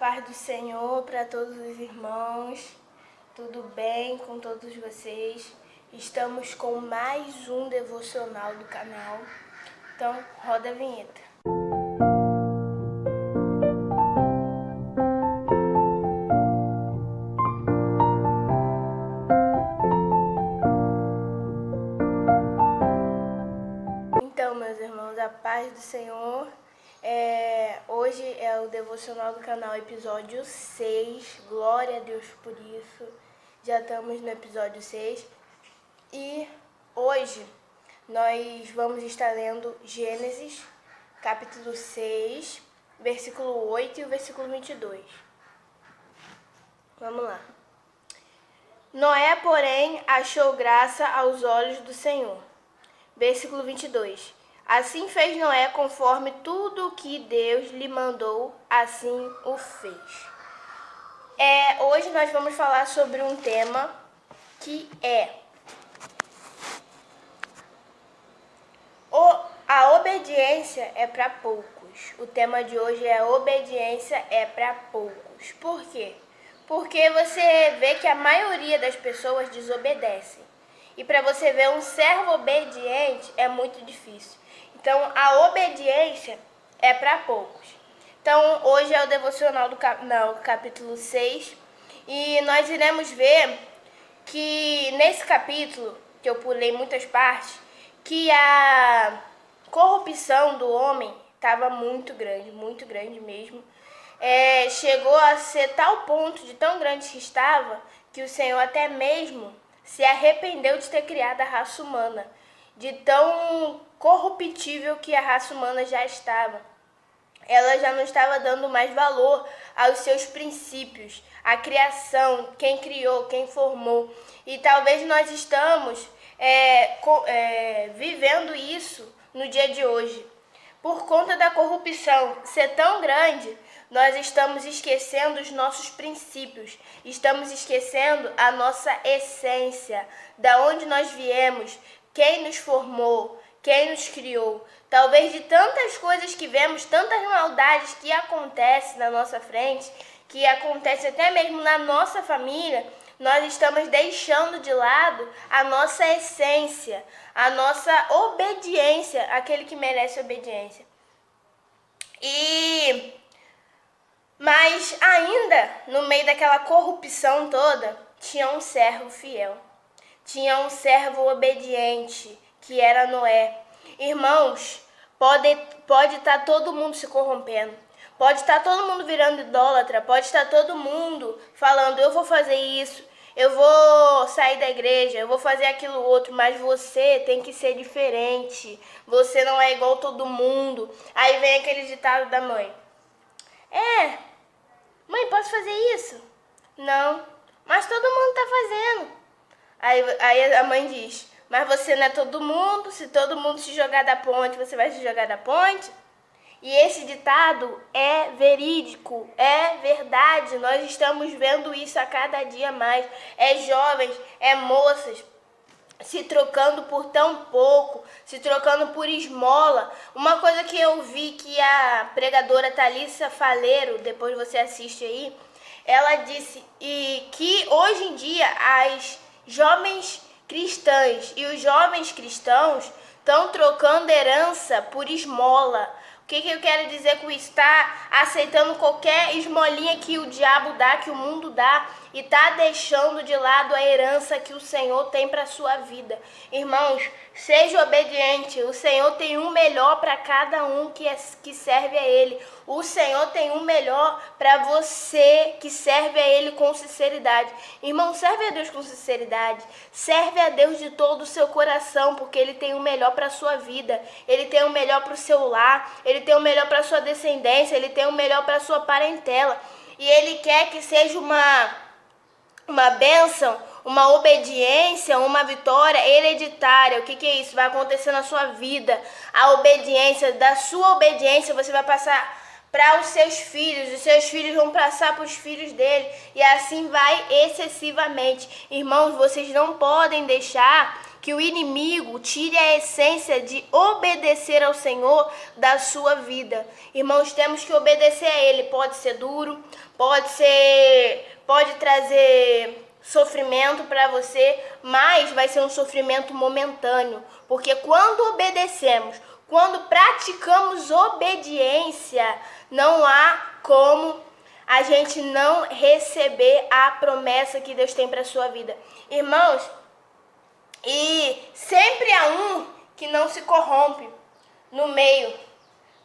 Paz do Senhor para todos os irmãos, tudo bem com todos vocês? Estamos com mais um devocional do canal, então roda a vinheta. Então, meus irmãos, a paz do Senhor. Hoje é o devocional do canal, episódio 6. Glória a Deus por isso. Já estamos no episódio 6. E hoje nós vamos estar lendo Gênesis, capítulo 6, versículo 8 e o versículo 22. Vamos lá. Noé, porém, achou graça aos olhos do Senhor. Versículo 22. Assim fez Noé conforme tudo o que Deus lhe mandou, assim o fez. Hoje nós vamos falar sobre um tema que é a obediência é para poucos. O tema de hoje é obediência é para poucos. Por quê? Porque você vê que a maioria das pessoas desobedecem. E para você ver um servo obediente é muito difícil. Então, a obediência é para poucos. Então, hoje é o devocional do capítulo 6. E nós iremos ver que nesse capítulo, que eu pulei muitas partes, que a corrupção do homem estava muito grande mesmo. Chegou a ser tal ponto de tão grande que estava, que o Senhor até mesmo se arrependeu de ter criado a raça humana, de tão corruptível que a raça humana já estava. Ela já não estava dando mais valor aos seus princípios, à criação, quem criou, quem formou. E talvez nós estamos vivendo isso no dia de hoje. Por conta da corrupção ser tão grande, nós estamos esquecendo os nossos princípios, estamos esquecendo a nossa essência, da onde nós viemos, quem nos formou, quem nos criou. Talvez de tantas coisas que vemos, tantas maldades que acontecem na nossa frente, que acontecem até mesmo na nossa família, nós estamos deixando de lado a nossa essência, a nossa obediência, aquele que merece obediência. Mas ainda, no meio daquela corrupção toda, tinha um servo fiel. Tinha um servo obediente, que era Noé. Irmãos, pode estar todo mundo se corrompendo. Pode estar todo mundo virando idólatra. Pode estar todo mundo falando, eu vou fazer isso, eu vou sair da igreja, eu vou fazer aquilo outro. Mas você tem que ser diferente. Você não é igual todo mundo. Aí vem aquele ditado da mãe. Mãe, posso fazer isso? Não. Mas todo mundo está fazendo. Aí a mãe diz, mas você não é todo mundo, se todo mundo se jogar da ponte, você vai se jogar da ponte? E esse ditado é verídico, é verdade, nós estamos vendo isso a cada dia mais. Jovens, moças se trocando por tão pouco, se trocando por esmola. Uma coisa que eu vi que a pregadora Thalissa Faleiro, depois você assiste aí, ela disse que hoje em dia as jovens cristãs e os jovens cristãos estão trocando herança por esmola. O que eu quero dizer com isso? Está aceitando qualquer esmolinha que o diabo dá, que o mundo dá, e está deixando de lado a herança que o Senhor tem para a sua vida. Irmãos, seja obediente. O Senhor tem um melhor para cada um que serve a Ele. O Senhor tem um melhor para você que serve a Ele com sinceridade. Irmão, serve a Deus com sinceridade. Serve a Deus de todo o seu coração, porque Ele tem o melhor para a sua vida. Ele tem o melhor para o seu lar. Ele tem o melhor para a sua descendência. Ele tem o melhor para a sua parentela. E Ele quer que seja uma bênção, uma obediência, uma vitória hereditária. O que é isso? Vai acontecer na sua vida. A obediência, da sua obediência você vai passar para os seus filhos vão passar para os filhos dele, e assim vai excessivamente. Irmãos, vocês não podem deixar que o inimigo tire a essência de obedecer ao Senhor da sua vida. Irmãos, temos que obedecer a Ele. Pode ser duro, pode trazer sofrimento para você, mas vai ser um sofrimento momentâneo, porque quando obedecemos, quando praticamos obediência, não há como a gente não receber a promessa que Deus tem para a sua vida. Irmãos, e sempre há um que não se corrompe no meio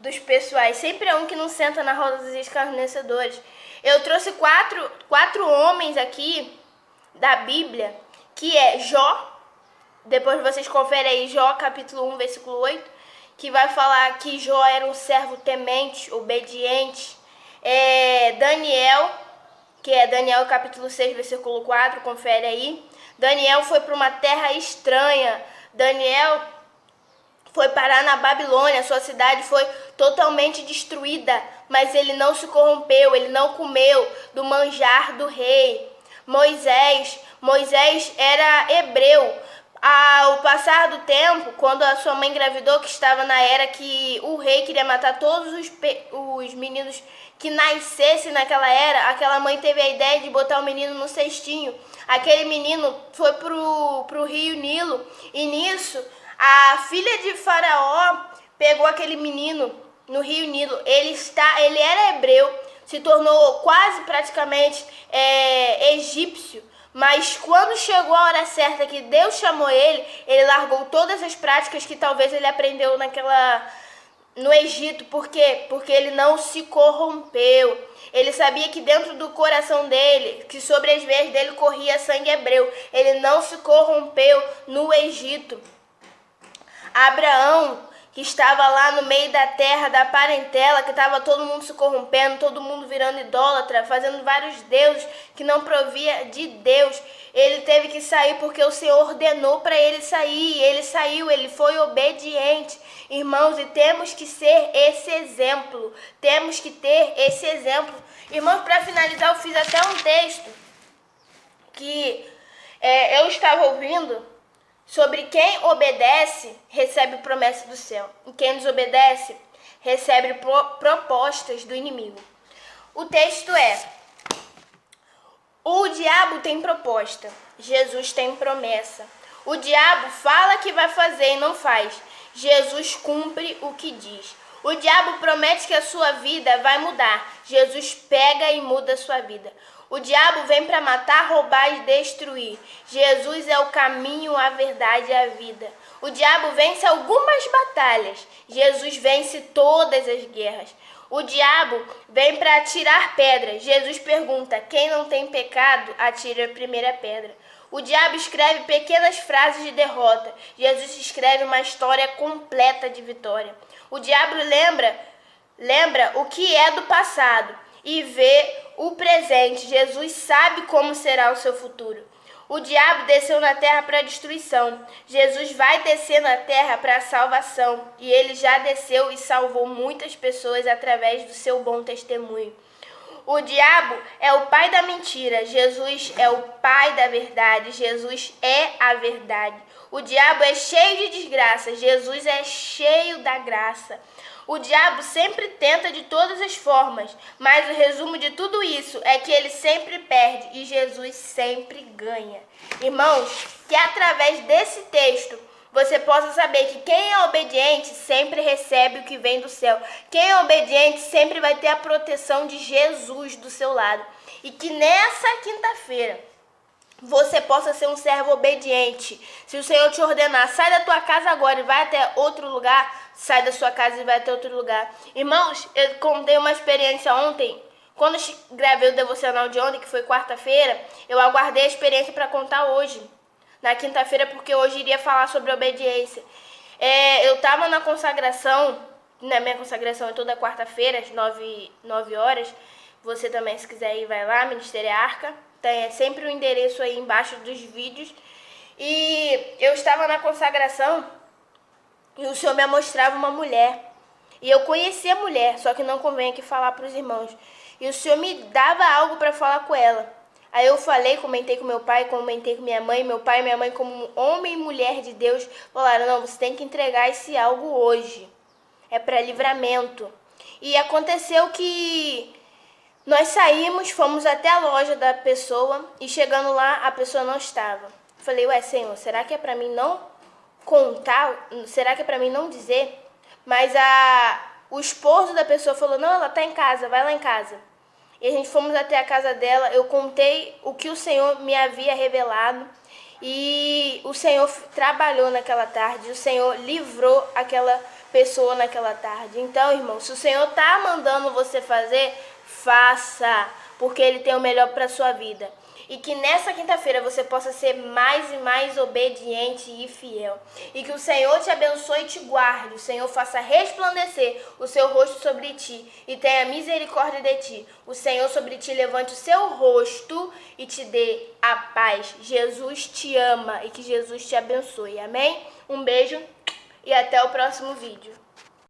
dos pessoais, sempre há um que não senta na roda dos escarnecedores. Eu trouxe quatro homens aqui da Bíblia, que é Jó, depois vocês conferem aí Jó capítulo 1, versículo 8, que vai falar que Jó era um servo temente, obediente. Daniel, que é Daniel capítulo 6, versículo 4, confere aí. Daniel foi para uma terra estranha. Daniel foi parar na Babilônia, sua cidade foi totalmente destruída, mas ele não se corrompeu, ele não comeu do manjar do rei. Moisés era hebreu. Ao passar do tempo, quando a sua mãe engravidou, que estava na era que o rei queria matar todos os meninos que nascessem naquela era, aquela mãe teve a ideia de botar o menino no cestinho. Aquele menino foi pro rio Nilo, e nisso a filha de Faraó pegou aquele menino no rio Nilo. Ele era hebreu, se tornou quase praticamente egípcio. Mas quando chegou a hora certa que Deus chamou ele largou todas as práticas que talvez ele aprendeu no Egito. Por quê? Porque ele não se corrompeu. Ele sabia que dentro do coração dele, que sobre as veias dele corria sangue hebreu. Ele não se corrompeu no Egito. Abraão, que estava lá no meio da terra, da parentela, que estava todo mundo se corrompendo, todo mundo virando idólatra, fazendo vários deuses que não provia de Deus. Ele teve que sair porque o Senhor ordenou para ele sair. Ele saiu, ele foi obediente. Irmãos, e temos que ser esse exemplo. Temos que ter esse exemplo. Irmãos, para finalizar, eu fiz até um texto que eu estava ouvindo, sobre quem obedece, recebe promessa do céu. E quem desobedece, recebe propostas do inimigo. O texto é: o diabo tem proposta, Jesus tem promessa. O diabo fala que vai fazer e não faz. Jesus cumpre o que diz. O diabo promete que a sua vida vai mudar. Jesus pega e muda a sua vida. O diabo vem para matar, roubar e destruir. Jesus é o caminho, a verdade e a vida. O diabo vence algumas batalhas. Jesus vence todas as guerras. O diabo vem para atirar pedras. Jesus pergunta: quem não tem pecado, atire a primeira pedra. O diabo escreve pequenas frases de derrota. Jesus escreve uma história completa de vitória. O diabo lembra o que é do passado e vê o presente. Jesus sabe como será o seu futuro. O diabo desceu na terra para destruição. Jesus vai descer na terra para a salvação. E ele já desceu e salvou muitas pessoas através do seu bom testemunho. O diabo é o pai da mentira. Jesus é o pai da verdade. Jesus é a verdade. O diabo é cheio de desgraça. Jesus é cheio da graça. O diabo sempre tenta de todas as formas, mas o resumo de tudo isso é que ele sempre perde e Jesus sempre ganha. Irmãos, que através desse texto você possa saber que quem é obediente sempre recebe o que vem do céu. Quem é obediente sempre vai ter a proteção de Jesus do seu lado. E que nessa quinta-feira você possa ser um servo obediente. Se o Senhor te ordenar, sai da tua casa agora e vai até outro lugar, sai da sua casa e vai até outro lugar. Irmãos, eu contei uma experiência ontem. Quando eu gravei o devocional de ontem, que foi quarta-feira, eu aguardei a experiência para contar hoje, na quinta-feira, porque hoje iria falar sobre obediência. Eu estava na consagração, na minha consagração é toda quarta-feira, às 9 horas. Você também, se quiser ir, vai lá, Ministério Arca. Tem sempre o endereço aí embaixo dos vídeos. E eu estava na consagração e o Senhor me mostrava uma mulher. E eu conhecia a mulher, só que não convém aqui falar para os irmãos. E o Senhor me dava algo para falar com ela. Aí eu falei, comentei com meu pai, comentei com minha mãe. Meu pai e minha mãe, como homem e mulher de Deus, falaram, não, você tem que entregar esse algo hoje. É para livramento. E aconteceu que nós saímos, fomos até a loja da pessoa e chegando lá, a pessoa não estava. Falei, ué, Senhor, será que é para mim não contar? Será que é para mim não dizer? Mas o esposo da pessoa falou, não, ela tá em casa, vai lá em casa. E a gente fomos até a casa dela, eu contei o que o Senhor me havia revelado e o Senhor trabalhou naquela tarde, o Senhor livrou aquela pessoa naquela tarde. Então, irmão, se o Senhor tá mandando você fazer, faça, porque Ele tem o melhor para sua vida. E que nessa quinta-feira você possa ser mais e mais obediente e fiel. E que o Senhor te abençoe e te guarde. O Senhor faça resplandecer o seu rosto sobre ti e tenha misericórdia de ti. O Senhor sobre ti levante o seu rosto e te dê a paz. Jesus te ama e que Jesus te abençoe. Amém? Um beijo e até o próximo vídeo.